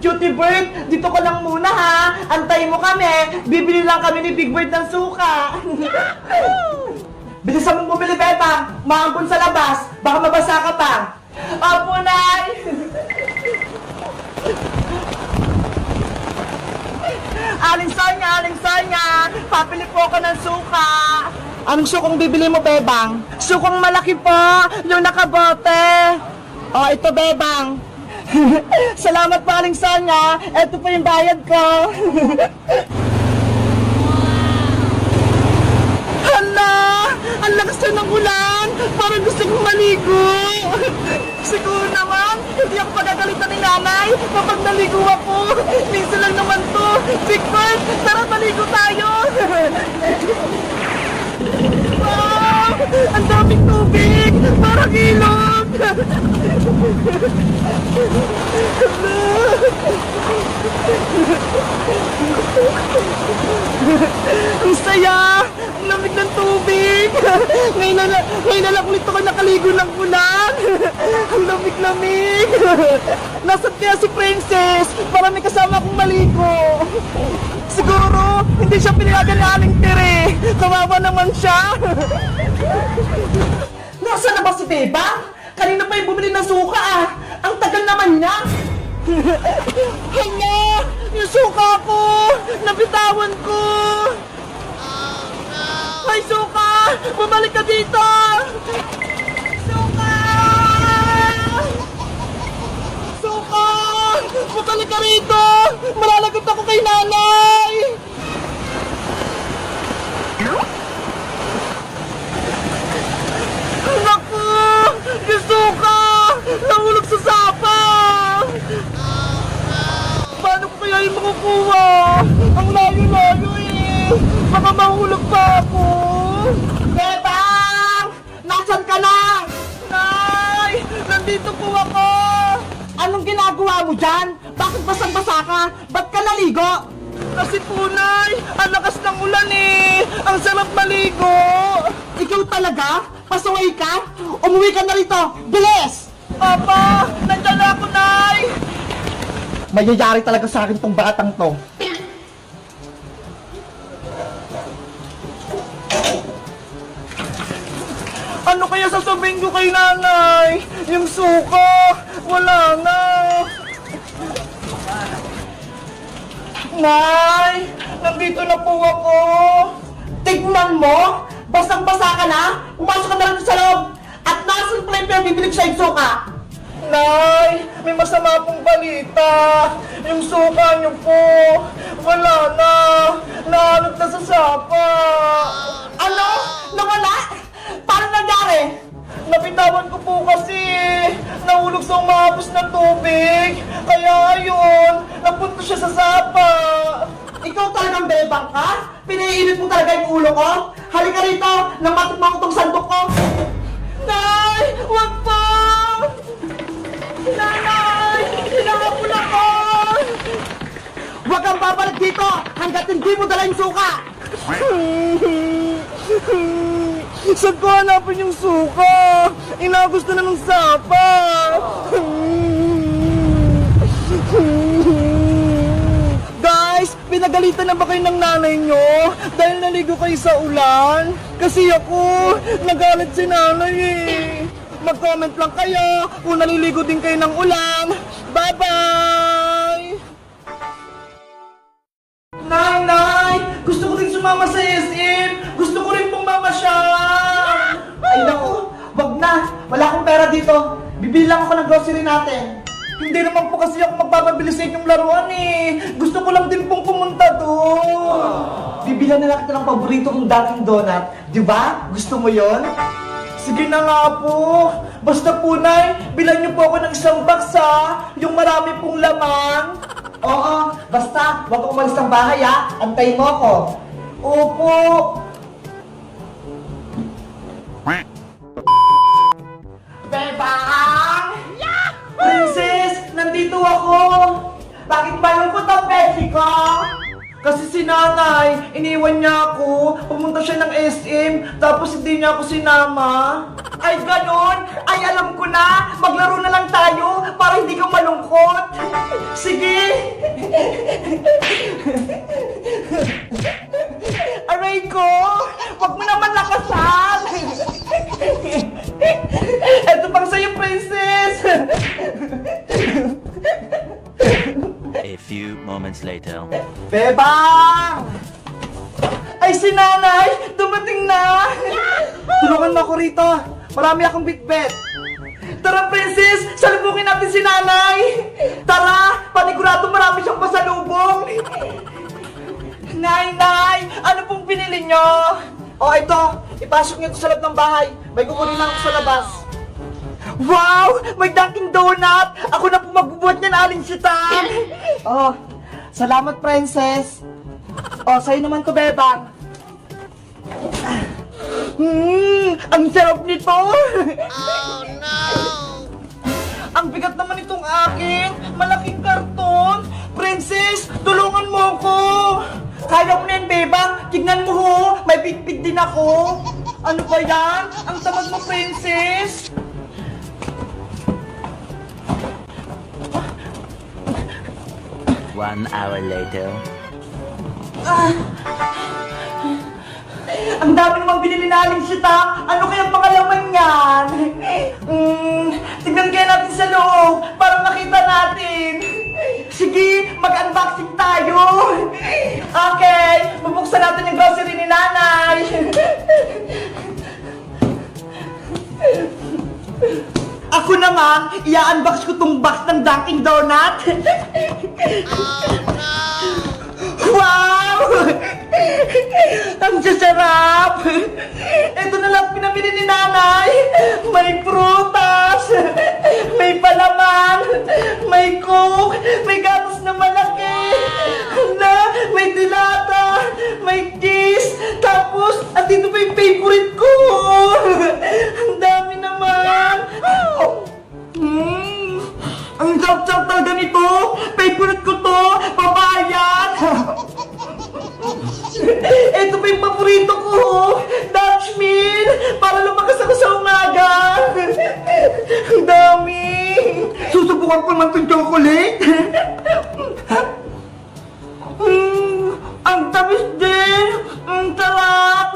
Cutie Bird, dito ka lang muna ha. Antayin mo kami. Bibili lang kami ni Big Bird ng suka. Bilisan mong bumili, Bebang. Maambon sa labas. Baka mabasa ka pa. Opo, Nay. Aling Sonya, papili po ako ng suka. Anong sukong bibili mo, Bebang? Sukong malaki po, yung nakabote. Oh, ito, Bebang. Salamat po, Aling Sonya. Ito po yung bayad ko. Hala! Ang lakas na ng ulan! Parang gusto kong maligo! Siguro naman, hindi ako pagagalitan ni nanay kapag naligo ako. Minsan lang naman to. Big Bird, tara maligo tayo! Wow! Ang daming tubig! Parang ilog! Ang saya! Ang lamig ng tubig! Ngayon na lang ulit ako nakaligo ng ulan! Ang lamig-lamig! Nasaan kaya si Princess? Para may kasama akong maligo! Siguro, hindi siya pinayagan na Aling Tere! Kawawa naman siya! Nasaan na ba si Beba? Kanina pa yung bumili ng suka ah! Ang tagal naman niya! Hala! Yung suka ko! Nabitawan ko! Ay, suka! Bumalik ka dito! Suka! Suka! Bumalik ka rito! Malalagot ako kay nanay! Naku! Yung suka! Nahulog sa sapa! Paano ko kaya yung makukuha? Ang layo-layo eh! Baka mahulog pa ako! Bebang! Nasaan ka na? Nay! Nandito po ako! Anong ginagawa mo dyan? Bakit basang-basa ka? Ba't ka naligo? Kasi po, Nay! Ang lakas ng ulan eh! Ang sarap maligo! Ikaw talaga? Pasaway ka? Umuwi ka na rito! Bilis! Papa! Nandiyan na ako, Nay! Mayayari talaga sa akin tong batang to. Ano kaya sasabihin ko kay nanay? Yung suka, wala na. Nay, nandito na po ako. Tignan mo, basang-basa ka na, pumasok ka na lang sa loob. At nasan pala yung bibili sa yung suka? Nay, may masama pong balita. Yung suka niyo po, wala na. Nahanap na sa sapa. Ano? Nawala? Paano nangyari? Nabitawan ko po kasi. Nahulog sa umahapos na tubig. Kaya ayun, napunta siya sa sapa. Ikaw talagang bebang ka? Pinaiinit mo talaga yung ulo ko? Halika rito, nang matikman ko tong sandok ko. Nay! Huwag po! Nanay! Hinahapon ako! Huwag kang babalik dito hanggat hindi mo dala yung suka! Saan ko hanapin yung suka? Inagos na ng sapa! Guys, pinagalitan na ba kayo ng nanay nyo? Dahil naligo kayo sa ulan? Kasi ako, nagalit si nanay eh! Mag-comment lang kayo kung naliligo din kayo ng ulan. Bye-bye! Nay! Gusto ko rin sumama sa SM! Gusto ko rin pong mamasyal! Ay naku, wag na! Wala akong pera dito. Bibili lang ako ng grocery natin. Hindi naman po kasi ako magpapabili sa inyong laruan eh. Gusto ko lang din pong pumunta doon. Bibilan na lang kita ng paborito kong Dunkin' Donut. Di ba? Gusto mo yon? Sige na nga po. Basta po, Nay, bilan niyo po ako ng isang box ha. Yung marami pong laman. Oo, basta, huwag umalis ng bahay ha. Antayin mo ako. Opo. Bebang! Princess, nandito ako. Bakit malungkot ang baby ko? Kasi si nanay, iniwan niya ako. Pumunta siya ng SM, tapos hindi niya ako sinama. Ay, ganon? Ay, alam ko na. Maglaro na lang tayo para hindi ka malungkot. Sige. Aray ko! Huwag mo naman lakasan! Ito pang sa'yo, princess! A few moments later. Bebang! Ay, si nanay! Dumating na! Tulungan mo ako rito! Marami akong bitbit! Tara, princess! Salubungin natin si nanay! Tara! Panigurado marami siyang pasalubong! Nay! Ano pong pinili nyo? O, ito! Ipasok niyo ito sa loob ng bahay! May kukunin lang ako sa labas! Wow! May Dunkin' Donut! Ako na po magbubuhat niyan, Aling Sitang! Oh, salamat, princess! Oh, sa'yo naman to, Bebang! Ang sarap nito! Oh, no! Ang bigat naman itong akin! Malaking karton! Princess, tulungan mo ako! Kaya mo na yan, Bebang! Tignan mo ho! May bitbit din ako! Ano ba yan? Ang tamad mo, princess! 1 hour later. Ang dami namang binili na Aling Sita! Ano kayang pangalaman yan? Tignan kaya natin sa loob para makita natin! Sige, mag-unboxing tayo! Okay, bubuksan natin yung grocery ni nanay! Ako naman, i-unbox ko tong box ng Dunkin' Donut! Wow! Ang sasarap! Ito na lang pinamili ni nanay! May prutas! May palaman! May coke! May gatas na malaki! Hala! May dilata! May cheese! Tapos, at dito pa yung favorite ko! Ang dami naman! Ang sarap-sarap talaga nito! Favorite ko to! Papayan! Ito pa yung paborito ko! Dutch Mill! Para lumakas ako sa umaga! Ang dami! Susubukan ko naman itong chocolate! Ang tamis din! Ang sarap!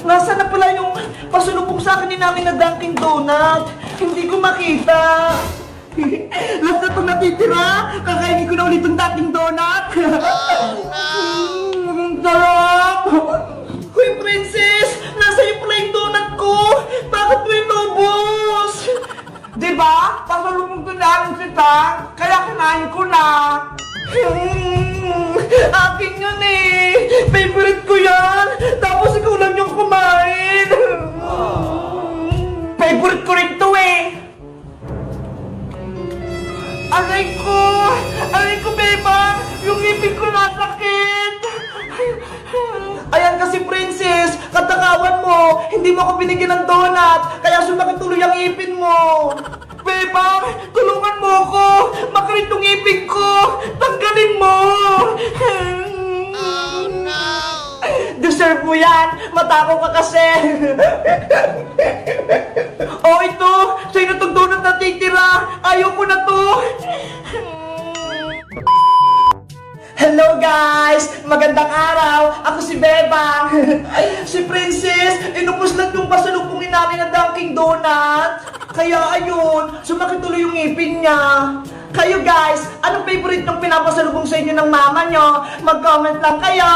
Nasaan na pala yung pasalubong sa akin ni namin na Dunkin' Donut? Hindi ko makita! Last na itong natitira! Kakainin ko na ulit yung Dunkin' Donut! Ang sarap! Hoy, princess! Nasa iyo pala yung donut ko! Bakit mo inubos? Diba? Pasalubong ko na ang sitang, kaya kinain ko na! Akin yun eh! Favorite ko yan! Tapos ikaw lang yung kumain! Favorite ko rin to eh! Aray ko! Aray ko, Bebang! Yung ngipin ko nasakit! Ayan kasi, princess! Katakawan mo! Hindi mo ako binigyan ng donut! Kaya sumakit tuloy ang ngipin mo! Bebang! Tulungan mo ako! Makalit yung ngipin ko! Tanggalin mo! Oh, no! Deserve mo yan! Matakaw ka kasi! Oh, ito! Sa'yo na itong donut na titira! Ayaw ko na to! Hello guys! Magandang araw! Ako si Bebang! Si Princess, inupos lang yung pasalubungin namin na Dunkin' Donut! Kaya ayun, sumakit tuloy yung ngipin niya! Kayo guys, anong favorite ng pinapasalubong sa inyo ng mama nyo? Mag-comment lang kayo!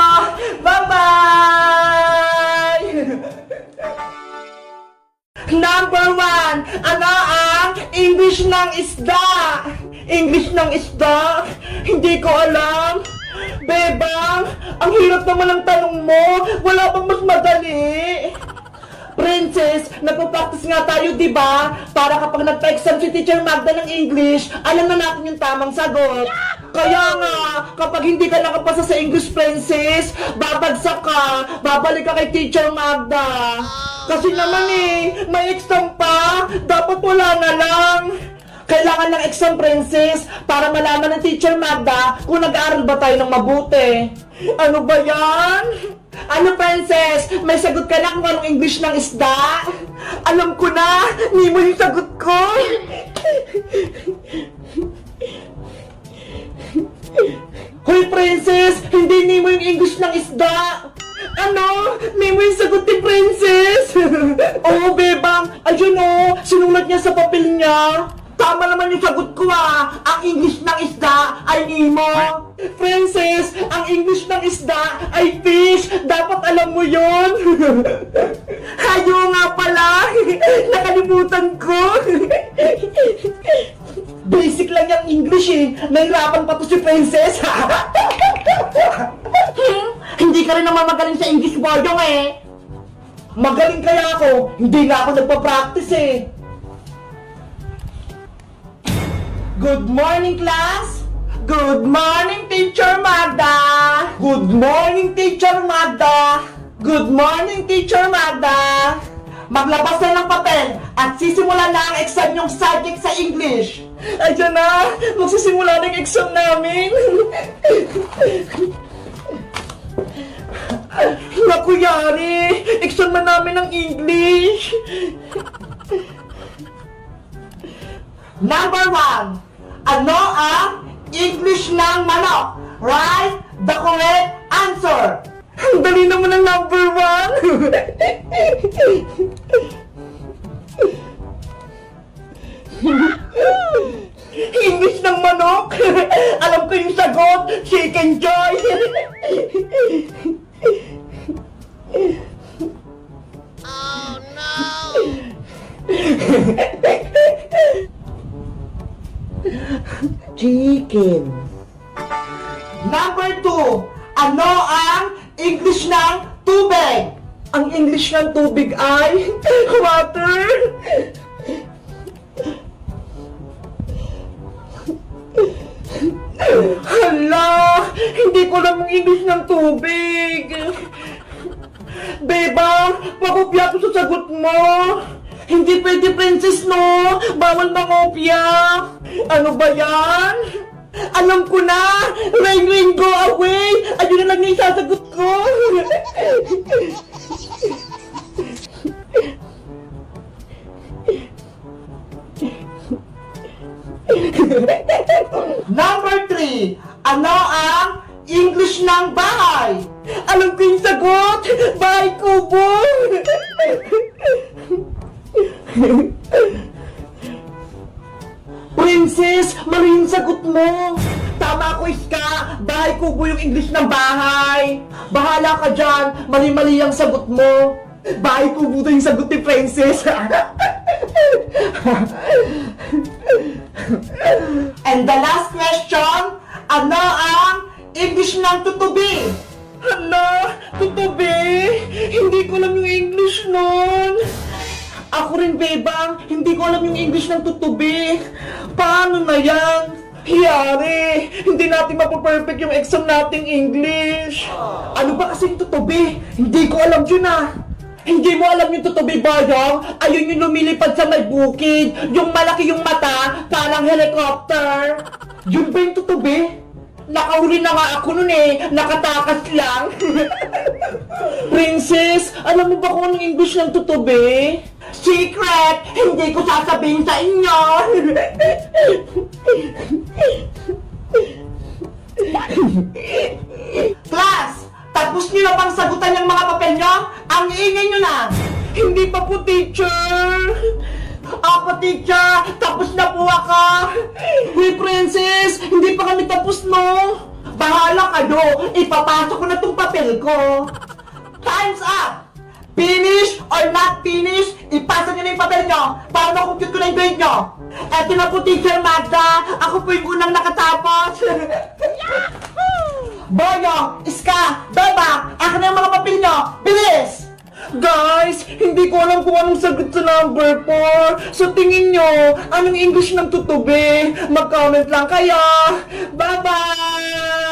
Bye-bye! Number 1, ano ang English ng isda? English ng isda? Hindi ko alam. Bebang, ang hirap naman ng tanong mo. Wala bang mas madali? Princess, nagpa-practice nga tayo, di ba? Para kapag nagpa-exam si Teacher Magda ng English, alam na natin yung tamang sagot. Kaya nga, kapag hindi ka nakapasa sa English, Princess, babagsak ka, babalik ka kay Teacher Magda. Kasi naman may exam pa, dapat wala na lang. Kailangan ng exam, Princess, para malaman ng Teacher Magda kung nag-aaral ba tayo ng mabuti. Ano ba yan? Ano, Princess? May sagot ka na kung anong English ng isda? Alam ko na! Nemo yung sagot ko! ng isda. Ano? May sagot ni Princess. Oo, Bebang. Ayun o, sinulat niya sa papel niya. Tama naman yung sagot ko Ang English ng isda ay Nemo. Princess, ang English ng isda ay fish. Dapat alam mo yon. Hayo nga pala. Nakalimutan ko. Basic lang yung English Nahirapan pa to si Princess. Hindi ka rin naman magaling sa English Boyong Magaling kaya ako. Hindi nga ako nagpa-practice Good morning, class! Good morning, Teacher Magda! Good morning, Teacher Magda! Good morning, Teacher Magda! Maglabas na ng papel at sisimulan na ang exam yung subject sa English. Ayan na! Magsisimula na yung exam namin! Naku, yari! Exam na namin ng English! Number 1. Ano ang English ng manok? Write the correct answer. Ang dali naman ng number 1. English ng manok? Alam ko yung sagot. Chicken Joy. Oh no! Chicken. Number 2. Ano ang English ng tubig? Ang English ng tubig ay water. Hala! Hindi ko alam ang English ng tubig. Bebang, pakopya ko sa sagot mo. Hindi pwede, Princess, no? Bawal mangopya. Ano ba yan? Alam ko na! Rain, rain, go away! Ayun na lang yung isasagot ko! Number 3. Ano ang English ng bahay? Alam ko yung sagot! Bahay kubo! Princess, mali yung sagot mo. Tama ko, Iska. Bahay kubo yung English ng bahay. Bahala ka dyan. Mali-mali ang sagot mo. Bahay kubo to yung sagot ni Princess. And the last question, ano ang English ng tutubi? Hala, tutubi? Hindi ko alam yung English nun. Ako rin, Bebang. Hindi ko alam yung English ng tutubi. Paano na yan? Hiyari! Hindi natin mapaperfect yung exam nating English. Ano ba kasi yung tutubi? Hindi ko alam yun Hindi mo alam yung tutubi, Boyong? Ayun yung lumilipad sa may bukid. Yung malaki yung mata, parang helicopter. Yun ba yung tutubi? Nakahuli na nga ako nun nakatakas lang. Princess, alam mo ba kung anong English ng tutubi? Secret! Hindi ko sasabihin sa inyo! Class! Tapos niyo na bang sagutan yung mga papel nyo? Ang iingay nyo na! Hindi pa po, teacher! Ako, teacher! Tapos na po ako! Hey, Princess! Hindi pa kami tapos, no? Bahala kayo! Ipapasok ko na tong papel ko! Time's up! Finish or not finish, ipasa nyo na yung papel nyo para makompute ko na yung grade nyo. Eto na po, Teacher Magda. Ako po yung unang nakatapos. Boyong, Iska, Beba, akin na yung mga papel nyo. Bilis! Guys, hindi ko alam kung anong sagot sa number 4. So tingin nyo, anong English ng tutubi? Mag-comment lang kayo. Bye-bye!